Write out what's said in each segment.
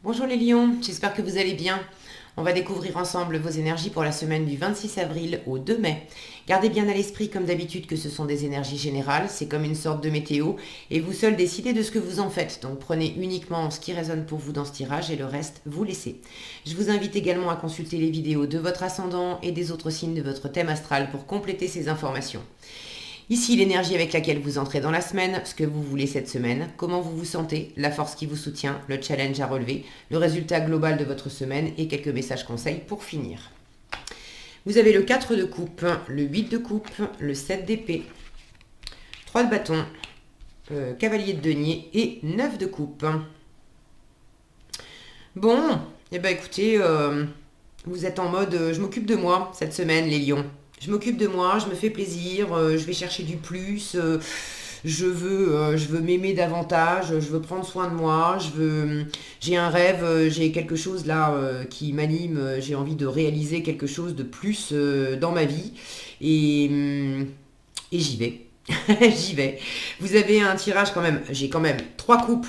Bonjour les lions, j'espère que vous allez bien. On va découvrir ensemble vos énergies pour la semaine du 26 avril au 2 mai. Gardez bien à l'esprit comme d'habitude que ce sont des énergies générales, c'est comme une sorte de météo et vous seuls décidez de ce que vous en faites. Donc prenez uniquement ce qui résonne pour vous dans ce tirage et le reste vous laissez. Je vous invite également à consulter les vidéos de votre ascendant et des autres signes de votre thème astral pour compléter ces informations. Ici, l'énergie avec laquelle vous entrez dans la semaine, ce que vous voulez cette semaine, comment vous vous sentez, la force qui vous soutient, le challenge à relever, le résultat global de votre semaine et quelques messages conseils pour finir. Vous avez le 4 de coupe, le 8 de coupe, le 7 d'épée, 3 de bâton, cavalier de denier et 9 de coupe. Bon, eh ben écoutez, vous êtes en mode je m'occupe de moi cette semaine les lions. Je m'occupe de moi, je me fais plaisir, je vais chercher du plus, je veux m'aimer davantage, je veux prendre soin de moi, j'ai un rêve, j'ai quelque chose là qui m'anime, j'ai envie de réaliser quelque chose de plus dans ma vie et j'y vais. J'y vais. Vous avez un tirage quand même, j'ai quand même 3 coupes,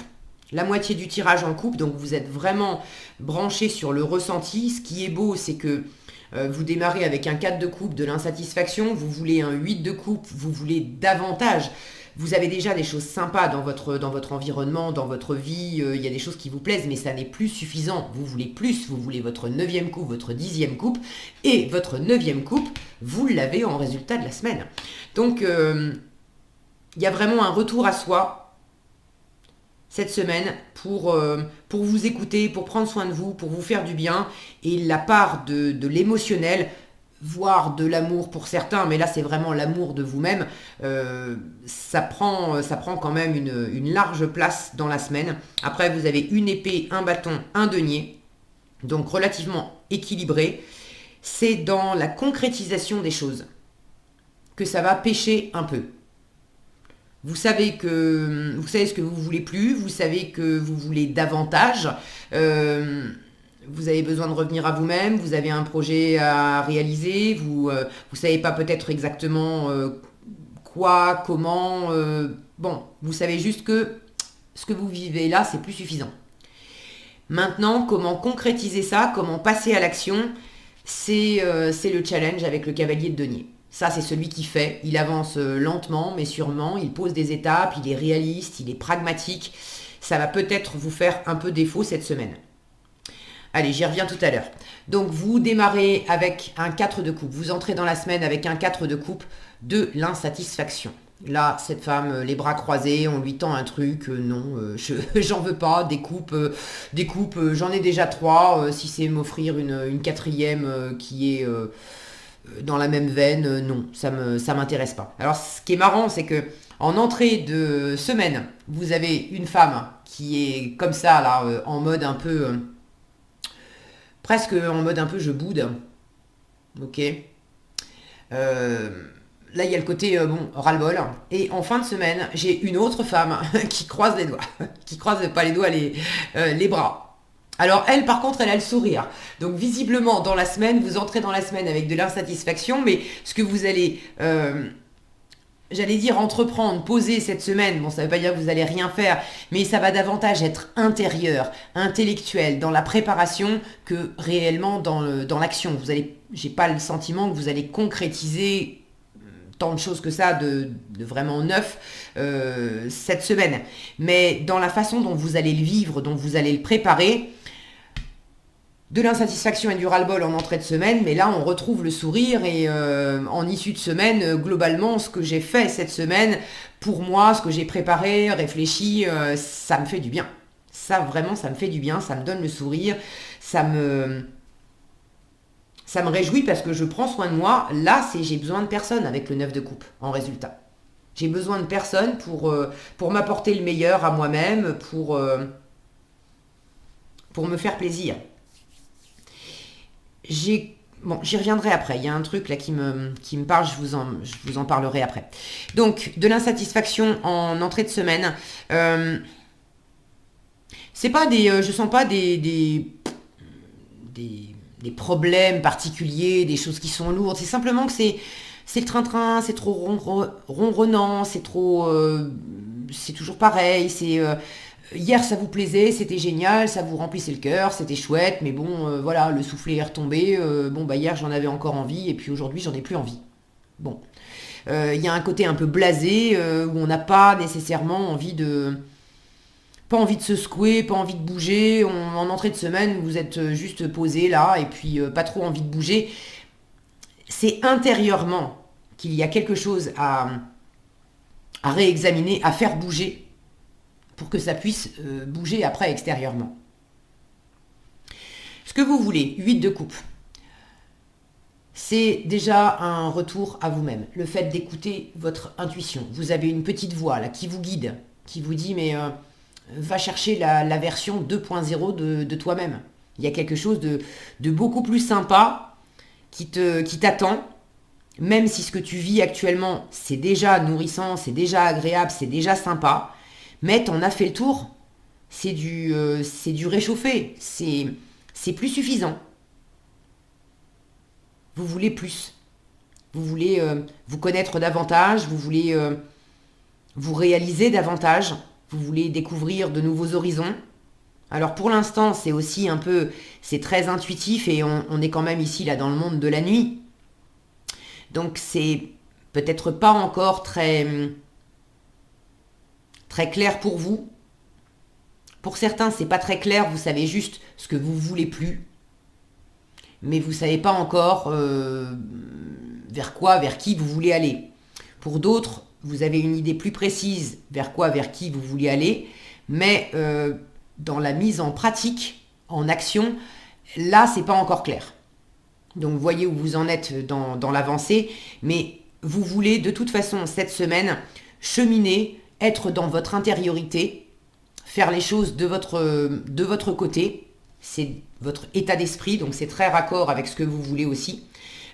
la moitié du tirage en coupe, donc vous êtes vraiment branché sur le ressenti. Ce qui est beau, c'est que vous démarrez avec un 4 de coupe, de l'insatisfaction, vous voulez un 8 de coupe, vous voulez davantage. Vous avez déjà des choses sympas dans votre environnement, dans votre vie, il y a des choses qui vous plaisent, mais ça n'est plus suffisant. Vous voulez plus, vous voulez votre 9e coupe, votre 10e coupe, et votre 9e coupe, vous l'avez en résultat de la semaine. Donc, il y a vraiment un retour à soi cette semaine pour vous écouter, pour prendre soin de vous, pour vous faire du bien. Et la part de l'émotionnel, voire de l'amour pour certains, mais là c'est vraiment l'amour de vous-même, ça prend quand même une large place dans la semaine. Après vous avez une épée, un bâton, un denier, donc relativement équilibré. C'est dans la concrétisation des choses que ça va pêcher un peu. Vous savez ce que vous voulez plus, vous savez que vous voulez davantage, vous avez besoin de revenir à vous-même, vous avez un projet à réaliser, vous savez pas peut-être exactement quoi, comment, bon, vous savez juste que ce que vous vivez là, c'est plus suffisant. Maintenant, comment concrétiser ça, comment passer à l'action, c'est le challenge avec le cavalier de denier. Ça, c'est celui qui fait. Il avance lentement, mais sûrement. Il pose des étapes, il est réaliste, il est pragmatique. Ça va peut-être vous faire un peu défaut cette semaine. Allez, j'y reviens tout à l'heure. Donc, vous démarrez avec un 4 de coupe. Vous entrez dans la semaine avec un 4 de coupe de l'insatisfaction. Là, cette femme, les bras croisés, on lui tend un truc, non, j'en veux pas, des coupes, j'en ai déjà 3, si c'est m'offrir une quatrième qui est dans la même veine, non, ça m'intéresse pas. Alors ce qui est marrant, c'est que en entrée de semaine, vous avez une femme qui est comme ça, là, en mode un peu, presque en mode un peu je boude, ok. Là, il y a le côté, bon, ras-le-bol. Et en fin de semaine, j'ai une autre femme qui croise les doigts. Qui croise pas les doigts, les bras. Alors elle, par contre, elle a le sourire. Donc visiblement, dans la semaine, vous entrez dans la semaine avec de l'insatisfaction, mais ce que vous allez, j'allais dire entreprendre, poser cette semaine, bon, ça ne veut pas dire que vous allez rien faire, mais ça va davantage être intérieur, intellectuel, dans la préparation que réellement dans l'action. J'ai pas le sentiment que vous allez concrétiser tant de choses que ça de vraiment neuf cette semaine. Mais dans la façon dont vous allez le vivre, dont vous allez le préparer, de l'insatisfaction et du ras-le-bol en entrée de semaine, mais là on retrouve le sourire et en issue de semaine, globalement ce que j'ai fait cette semaine, pour moi, ce que j'ai préparé, réfléchi, ça me fait du bien. Ça vraiment, ça me fait du bien, ça me donne le sourire, ça me réjouit parce que je prends soin de moi. Là, j'ai besoin de personne avec le 9 de coupe en résultat. J'ai besoin de personne pour m'apporter le meilleur à moi-même, pour me faire plaisir. Bon, j'y reviendrai après. Il y a un truc là qui me parle, je vous en parlerai après. Donc, de l'insatisfaction en entrée de semaine. C'est pas je sens pas des problèmes particuliers, des choses qui sont lourdes. C'est simplement que c'est le train-train, c'est trop ronronnant, c'est trop, c'est toujours pareil. Hier, ça vous plaisait, c'était génial, ça vous remplissait le cœur, c'était chouette, mais bon, voilà, le soufflet est retombé. Bon, bah hier, j'en avais encore envie, et puis aujourd'hui, j'en ai plus envie. Bon. Il y a un côté un peu blasé, où on n'a pas nécessairement envie de... Pas envie de se secouer, pas envie de bouger. En entrée de semaine, vous êtes juste posé là, et puis pas trop envie de bouger. C'est intérieurement qu'il y a quelque chose à réexaminer, à faire bouger, pour que ça puisse bouger après extérieurement. Ce que vous voulez, 8 de coupe, c'est déjà un retour à vous-même. Le fait d'écouter votre intuition. Vous avez une petite voix là qui vous guide, qui vous dit mais va chercher la version 2.0 de toi-même. Il y a quelque chose de beaucoup plus sympa qui t'attend, même si ce que tu vis actuellement, c'est déjà nourrissant, c'est déjà agréable, c'est déjà sympa, mais t'en as fait le tour, c'est du réchauffé, c'est plus suffisant. Vous voulez plus. Vous voulez vous connaître davantage, vous voulez vous réaliser davantage, vous voulez découvrir de nouveaux horizons. Alors pour l'instant, c'est aussi un peu, c'est très intuitif et on est quand même ici là dans le monde de la nuit. Donc c'est peut-être pas encore très clair pour vous. Pour certains, c'est pas très clair, vous savez juste ce que vous voulez plus, mais vous savez pas encore vers qui vous voulez aller. Pour d'autres, vous avez une idée plus précise vers qui vous voulez aller, mais dans la mise en pratique, en action, là, c'est pas encore clair. Donc, voyez où vous en êtes dans l'avancée, mais vous voulez de toute façon cette semaine cheminer, être dans votre intériorité, faire les choses de votre côté. C'est votre état d'esprit, donc c'est très raccord avec ce que vous voulez aussi.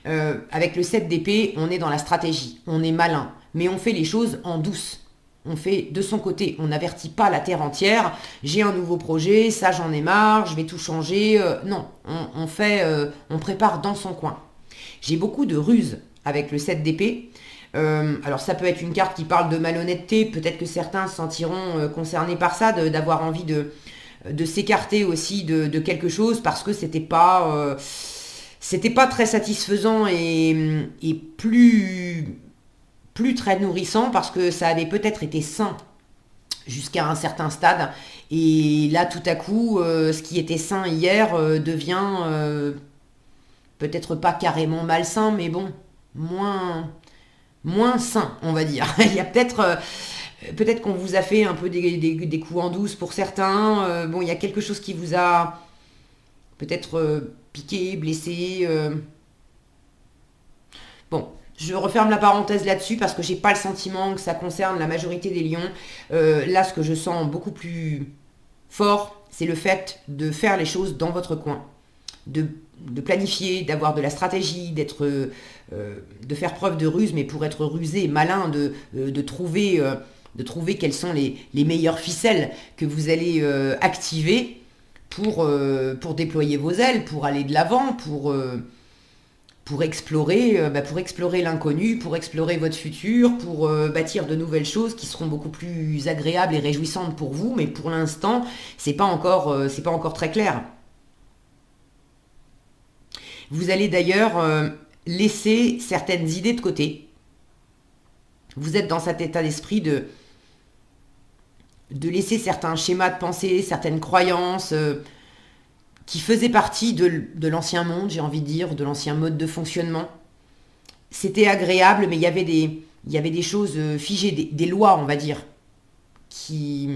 Avec le 7 d'épée, on est dans la stratégie, on est malin, mais on fait les choses en douce. On fait de son côté, on n'avertit pas la terre entière. J'ai un nouveau projet, ça j'en ai marre, je vais tout changer. Non, on prépare dans son coin. J'ai beaucoup de ruses avec le 7 d'épée. Alors ça peut être une carte qui parle de malhonnêteté, peut-être que certains se sentiront concernés par ça, d'avoir envie de s'écarter aussi de quelque chose parce que c'était pas très satisfaisant et plus très nourrissant parce que ça avait peut-être été sain jusqu'à un certain stade et là tout à coup ce qui était sain hier devient peut-être pas carrément malsain mais bon moins sain on va dire. Il y a peut-être qu'on vous a fait un peu des coups en douce pour certains. Bon, il y a quelque chose qui vous a peut-être piqué, blessé. Bon, je referme la parenthèse là-dessus parce que j'ai pas le sentiment que ça concerne la majorité des lions. Là, ce que je sens beaucoup plus fort, c'est le fait de faire les choses dans votre coin. De planifier, d'avoir de la stratégie, de faire preuve de ruse, mais pour être rusé, malin, de trouver quelles sont les meilleures ficelles que vous allez activer pour déployer vos ailes, pour aller de l'avant, pour explorer l'inconnu, pour explorer votre futur, pour bâtir de nouvelles choses qui seront beaucoup plus agréables et réjouissantes pour vous, mais pour l'instant, c'est pas encore très clair. Vous allez d'ailleurs laisser certaines idées de côté. Vous êtes dans cet état d'esprit de laisser certains schémas de pensée, certaines croyances qui faisaient partie de l'ancien monde, j'ai envie de dire, de l'ancien mode de fonctionnement. C'était agréable, mais il y avait des choses figées, des lois, on va dire, qui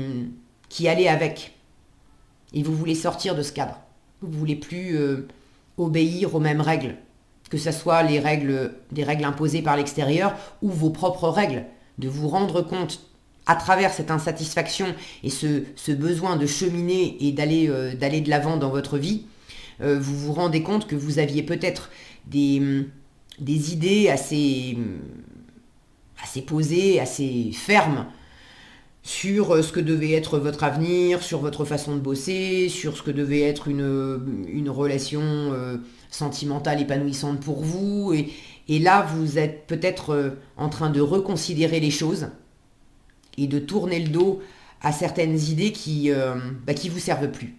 allaient avec. Et vous voulez sortir de ce cadre. Vous voulez plus obéir aux mêmes règles, que ce soit des règles imposées par l'extérieur ou vos propres règles, de vous rendre compte à travers cette insatisfaction et ce besoin de cheminer et d'aller de l'avant dans votre vie, vous vous rendez compte que vous aviez peut-être des idées assez posées, assez fermes sur ce que devait être votre avenir, sur votre façon de bosser, sur ce que devait être une relation sentimentale épanouissante pour vous. Et là, vous êtes peut-être en train de reconsidérer les choses et de tourner le dos à certaines idées qui vous servent plus.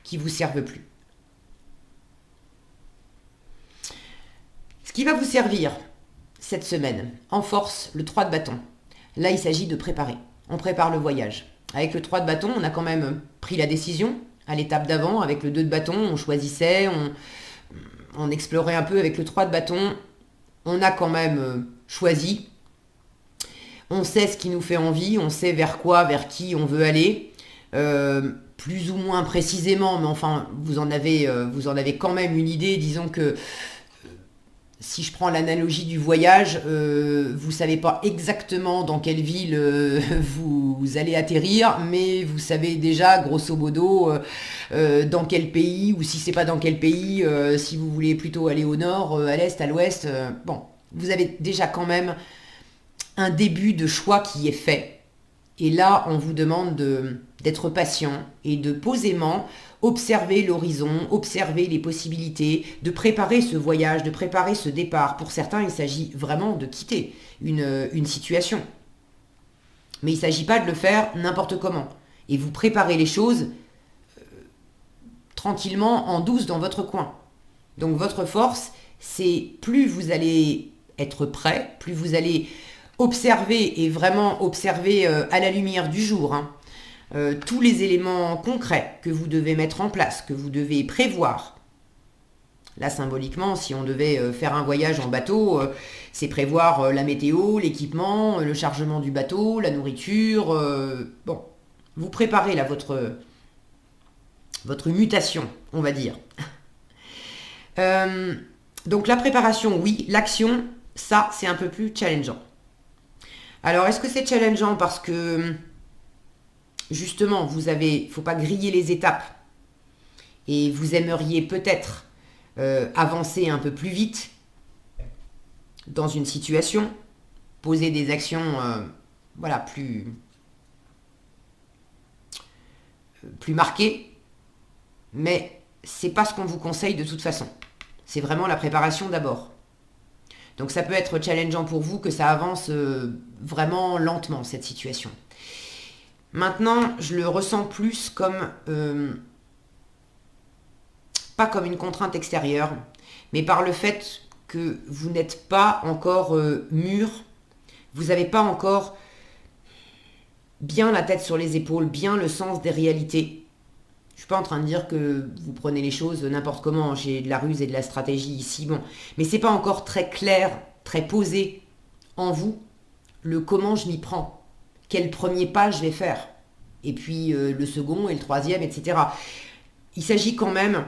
Qui vous servent plus. Ce qui va vous servir cette semaine, en force, le 3 de bâton. Là, il s'agit de préparer. On prépare le voyage. Avec le 3 de bâton, on a quand même pris la décision. À l'étape d'avant, avec le 2 de bâton, on choisissait, on explorait un peu. Avec le 3 de bâton, on a quand même choisi. On sait ce qui nous fait envie, on sait vers qui on veut aller. Plus ou moins précisément, mais enfin, vous en avez quand même une idée. Disons que si je prends l'analogie du voyage, vous ne savez pas exactement dans quelle ville vous allez atterrir, mais vous savez déjà, grosso modo, dans quel pays, ou si c'est pas dans quel pays, si vous voulez plutôt aller au nord, à l'est, à l'ouest. Bon, vous avez déjà quand même un début de choix qui est fait. Et là, on vous demande d'être patient et de posément observer l'horizon, observer les possibilités, de préparer ce voyage, de préparer ce départ. Pour certains, il s'agit vraiment de quitter une situation. Mais il ne s'agit pas de le faire n'importe comment. Et vous préparez les choses tranquillement, en douce, dans votre coin. Donc votre force, c'est plus vous allez être prêt, plus vous allez observer, et vraiment observer à la lumière du jour, tous les éléments concrets que vous devez mettre en place, que vous devez prévoir. Là, symboliquement, si on devait faire un voyage en bateau, c'est prévoir la météo, l'équipement, le chargement du bateau, la nourriture. Bon, vous préparez là votre mutation, on va dire. Donc la préparation, oui. L'action, ça, c'est un peu plus challengeant. Alors, est-ce que c'est challengeant parce que, justement, faut pas griller les étapes et vous aimeriez peut-être avancer un peu plus vite dans une situation, poser des actions plus marquées, mais c'est pas ce qu'on vous conseille de toute façon. C'est vraiment la préparation d'abord. Donc ça peut être challengeant pour vous que ça avance vraiment lentement, cette situation. Maintenant, je le ressens plus comme, pas comme une contrainte extérieure, mais par le fait que vous n'êtes pas encore mûr, vous n'avez pas encore bien la tête sur les épaules, bien le sens des réalités. Je suis pas en train de dire que vous prenez les choses n'importe comment, j'ai de la ruse et de la stratégie ici, bon. Mais c'est pas encore très clair, très posé en vous, le comment je m'y prends, quel premier pas je vais faire, et puis le second et le troisième, etc. Il s'agit quand même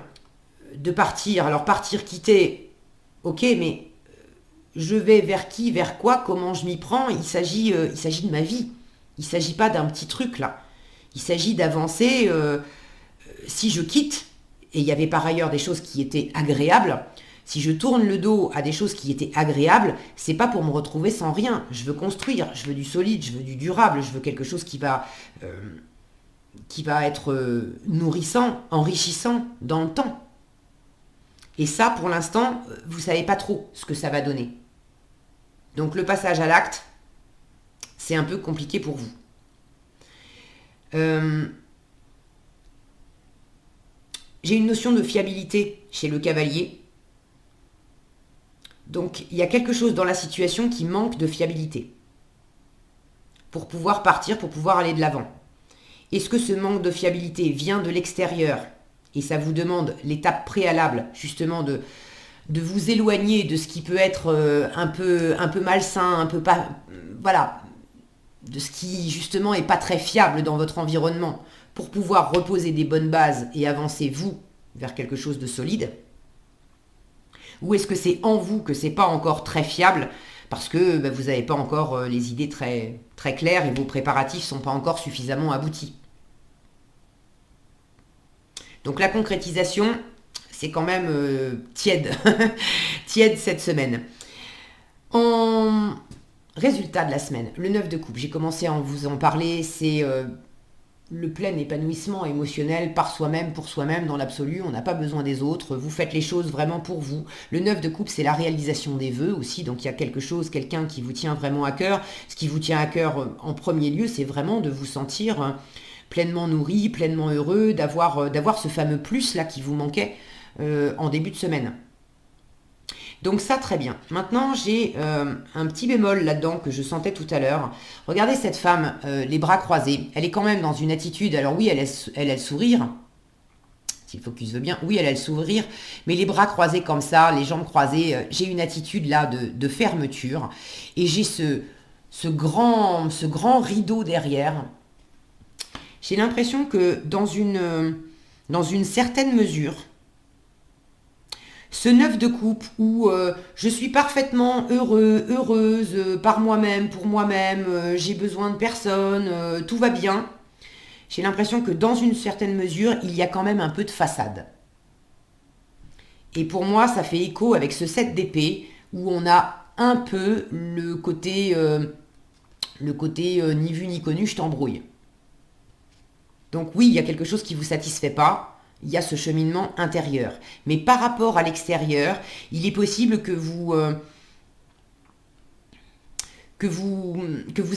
de partir. Alors partir, quitter, ok, mais je vais vers qui, vers quoi, comment je m'y prends, il s'agit de ma vie. Il ne s'agit pas d'un petit truc là. Il s'agit d'avancer. Si je quitte, et il y avait par ailleurs des choses qui étaient agréables, si je tourne le dos à des choses qui étaient agréables, c'est pas pour me retrouver sans rien. Je veux construire, je veux du solide, je veux du durable, je veux quelque chose qui va être nourrissant, enrichissant dans le temps. Et ça, pour l'instant, vous savez pas trop ce que ça va donner. Donc le passage à l'acte, c'est un peu compliqué pour vous. J'ai une notion de fiabilité chez le cavalier. Donc, il y a quelque chose dans la situation qui manque de fiabilité pour pouvoir partir, pour pouvoir aller de l'avant. Est-ce que ce manque de fiabilité vient de l'extérieur et ça vous demande l'étape préalable, justement, de vous éloigner de ce qui peut être un peu malsain, un peu pas... Voilà, de ce qui, justement, est pas très fiable dans votre environnement, pour pouvoir reposer des bonnes bases et avancer, vous, vers quelque chose de solide? Ou est-ce que c'est en vous que c'est pas encore très fiable parce que vous n'avez pas encore les idées très, très claires et vos préparatifs sont pas encore suffisamment aboutis? Donc la concrétisation, c'est quand même tiède, tiède cette semaine. En résultat de la semaine, le 9 de coupe, j'ai commencé à vous en parler, c'est le plein épanouissement émotionnel par soi-même, pour soi-même, dans l'absolu. On n'a pas besoin des autres. Vous faites les choses vraiment pour vous. Le 9 de coupe, c'est la réalisation des vœux aussi. Donc il y a quelque chose, quelqu'un qui vous tient vraiment à cœur. Ce qui vous tient à cœur en premier lieu, c'est vraiment de vous sentir pleinement nourri, pleinement heureux, d'avoir ce fameux plus là qui vous manquait en début de semaine. Donc ça, très bien. Maintenant, j'ai un petit bémol là-dedans que je sentais tout à l'heure. Regardez cette femme, les bras croisés. Elle est quand même dans une attitude, alors oui, elle a le sourire, si le focus veut bien, oui, elle a le sourire, mais les bras croisés comme ça, les jambes croisées, j'ai une attitude là de fermeture. Et j'ai ce grand rideau derrière. J'ai l'impression que dans une certaine mesure, ce 9 de coupe où je suis parfaitement heureuse par moi-même, pour moi-même, j'ai besoin de personne, tout va bien. J'ai l'impression que dans une certaine mesure, il y a quand même un peu de façade. Et pour moi, ça fait écho avec ce 7 d'épée où on a un peu le côté ni vu ni connu, je t'embrouille. Donc oui, il y a quelque chose qui ne vous satisfait pas. Il y a ce cheminement intérieur. Mais par rapport à l'extérieur, il est possible que vous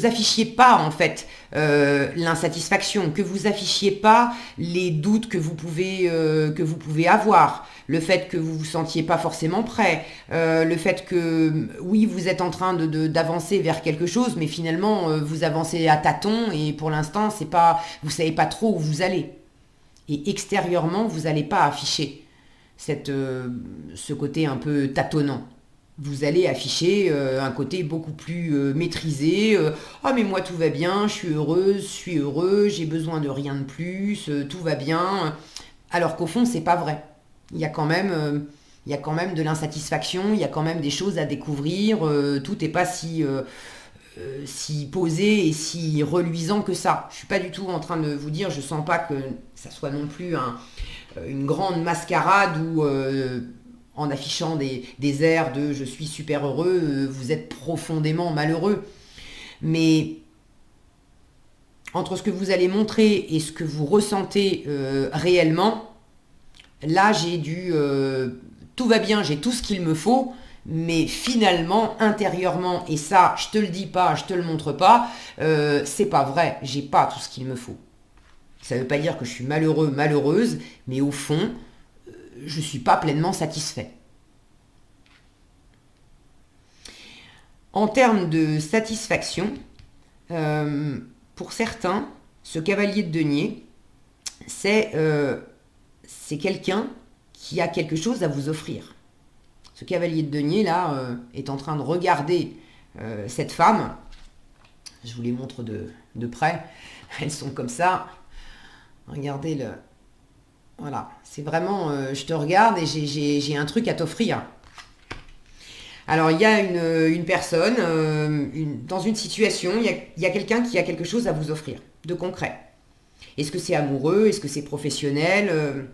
affichiez pas en fait l'insatisfaction, que vous affichiez pas les doutes que vous pouvez avoir, le fait que vous vous sentiez pas forcément prêt, le fait que oui vous êtes en train d'avancer vers quelque chose, mais finalement vous avancez à tâtons et pour l'instant vous savez pas trop où vous allez. Et extérieurement, vous n'allez pas afficher ce côté un peu tâtonnant. Vous allez afficher un côté beaucoup plus maîtrisé. Ah mais moi tout va bien, je suis heureuse, je suis heureux, j'ai besoin de rien de plus, tout va bien. Alors qu'au fond, c'est pas vrai. Il y a quand même de l'insatisfaction, il y a quand même des choses à découvrir. Tout n'est pas si posé et si reluisant que ça. Je suis pas du tout en train de vous dire, je sens pas que ça soit non plus une grande mascarade où en affichant des airs de je suis super heureux, vous êtes profondément malheureux. Mais entre ce que vous allez montrer et ce que vous ressentez réellement, là j'ai tout va bien, j'ai tout ce qu'il me faut. Mais finalement, intérieurement, et ça, je te le dis pas, je te le montre pas, c'est pas vrai, j'ai pas tout ce qu'il me faut. Ça veut pas dire que je suis malheureux, malheureuse, mais au fond, je suis pas pleinement satisfait. En termes de satisfaction, pour certains, ce cavalier de denier, c'est quelqu'un qui a quelque chose à vous offrir. Ce cavalier de denier, là, est en train de regarder cette femme. Je vous les montre de près. Elles sont comme ça. Regardez le... Voilà. C'est vraiment... je te regarde et j'ai un truc à t'offrir. Alors, il y a une personne, dans une situation, il y a quelqu'un qui a quelque chose à vous offrir, de concret. Est-ce que c'est amoureux? Est-ce que c'est professionnel?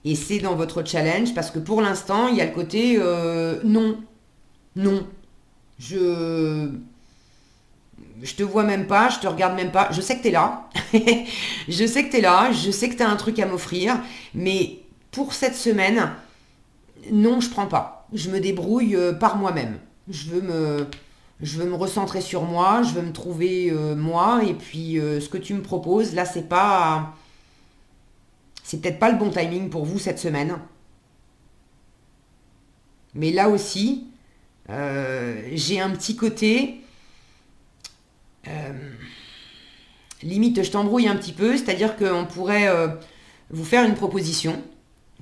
Et c'est dans votre challenge parce que pour l'instant, il y a le côté non, je te vois même pas, je te regarde même pas. Je sais que t'es là, je sais que t'es là, je sais que t'as un truc à m'offrir, mais pour cette semaine, non, je prends pas. Je me débrouille par moi-même. Je veux me recentrer sur moi, je veux me trouver moi, et puis ce que tu me proposes, là, c'est peut-être pas le bon timing pour vous cette semaine. Mais là aussi, j'ai un petit côté... limite, je t'embrouille un petit peu, c'est-à-dire qu'on pourrait vous faire une proposition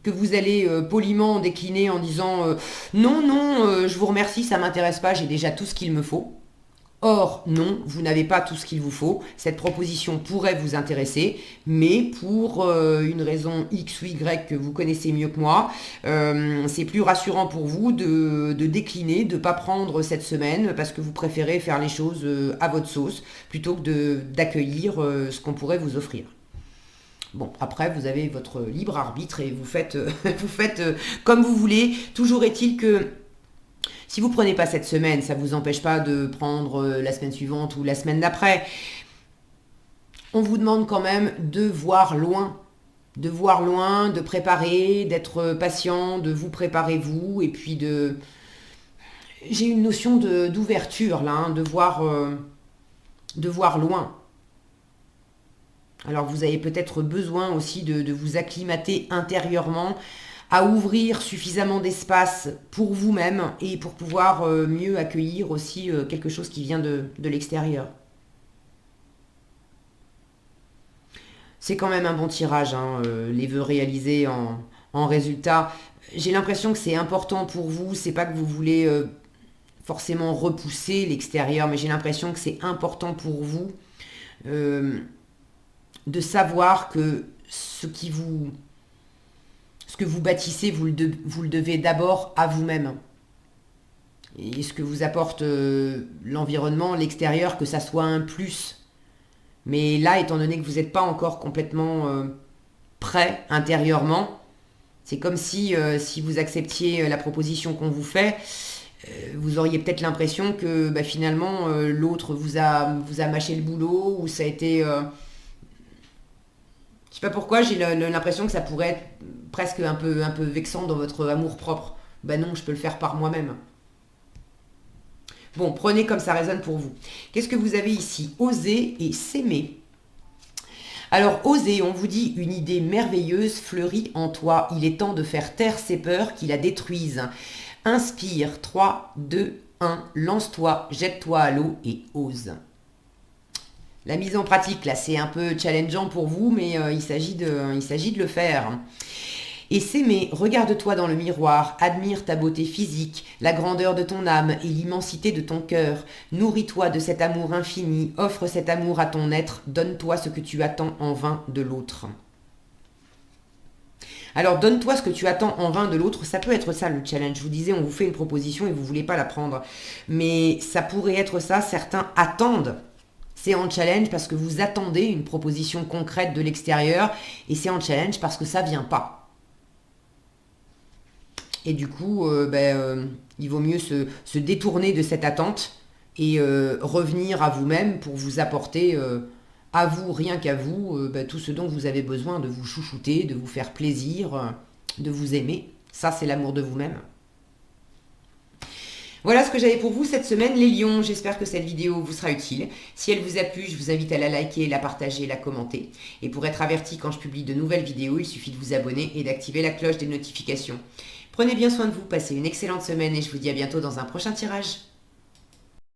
que vous allez poliment décliner en disant non, je vous remercie, ça m'intéresse pas, j'ai déjà tout ce qu'il me faut. Or, non, vous n'avez pas tout ce qu'il vous faut. Cette proposition pourrait vous intéresser, mais pour une raison X ou Y que vous connaissez mieux que moi, c'est plus rassurant pour vous de décliner, de ne pas prendre cette semaine parce que vous préférez faire les choses à votre sauce plutôt que d'accueillir ce qu'on pourrait vous offrir. Bon, après, vous avez votre libre arbitre et vous faites comme vous voulez. Toujours est-il que si vous ne prenez pas cette semaine, ça ne vous empêche pas de prendre la semaine suivante ou la semaine d'après. On vous demande quand même de voir loin. De voir loin, de préparer, d'être patient, de vous préparer vous, et puis de... J'ai une notion d'ouverture là, hein, de voir loin. Alors vous avez peut-être besoin aussi de vous acclimater intérieurement, à ouvrir suffisamment d'espace pour vous-même et pour pouvoir mieux accueillir aussi quelque chose qui vient de l'extérieur. C'est quand même un bon tirage, hein, les vœux réalisés en résultat. J'ai l'impression que c'est important pour vous, c'est pas que vous voulez forcément repousser l'extérieur, mais j'ai l'impression que c'est important pour vous euh, de savoir que ce que vous bâtissez, vous le devez d'abord à vous-même. Et ce que vous apporte l'environnement, l'extérieur, que ça soit un plus. Mais là, étant donné que vous n'êtes pas encore complètement prêt intérieurement, c'est comme si vous acceptiez la proposition qu'on vous fait, vous auriez peut-être l'impression que bah, finalement l'autre vous a mâché le boulot ou ça a été... je sais pas pourquoi, j'ai l'impression que ça pourrait être presque un peu vexant dans votre amour-propre. Ben non, je peux le faire par moi-même. Bon, prenez comme ça résonne pour vous. Qu'est-ce que vous avez ici? Oser et s'aimer. Alors, oser, on vous dit, une idée merveilleuse fleurit en toi. Il est temps de faire taire ces peurs qui la détruisent. Inspire, 3, 2, 1, lance-toi, jette-toi à l'eau et ose. La mise en pratique, là, c'est un peu challengeant pour vous, mais il s'agit de le faire. Et s'aimer, regarde-toi dans le miroir, admire ta beauté physique, la grandeur de ton âme et l'immensité de ton cœur. Nourris-toi de cet amour infini, offre cet amour à ton être, donne-toi ce que tu attends en vain de l'autre. Alors, donne-toi ce que tu attends en vain de l'autre, ça peut être ça le challenge. Je vous disais, on vous fait une proposition et vous ne voulez pas la prendre. Mais ça pourrait être ça, certains attendent. C'est en challenge parce que vous attendez une proposition concrète de l'extérieur et c'est en challenge parce que ça ne vient pas. Et du coup, il vaut mieux se détourner de cette attente et revenir à vous-même pour vous apporter à vous, rien qu'à vous, tout ce dont vous avez besoin, de vous chouchouter, de vous faire plaisir, de vous aimer. Ça, c'est l'amour de vous-même. Voilà ce que j'avais pour vous cette semaine, les lions. J'espère que cette vidéo vous sera utile. Si elle vous a plu, je vous invite à la liker, la partager, la commenter. Et pour être averti quand je publie de nouvelles vidéos, il suffit de vous abonner et d'activer la cloche des notifications. Prenez bien soin de vous, passez une excellente semaine et je vous dis à bientôt dans un prochain tirage.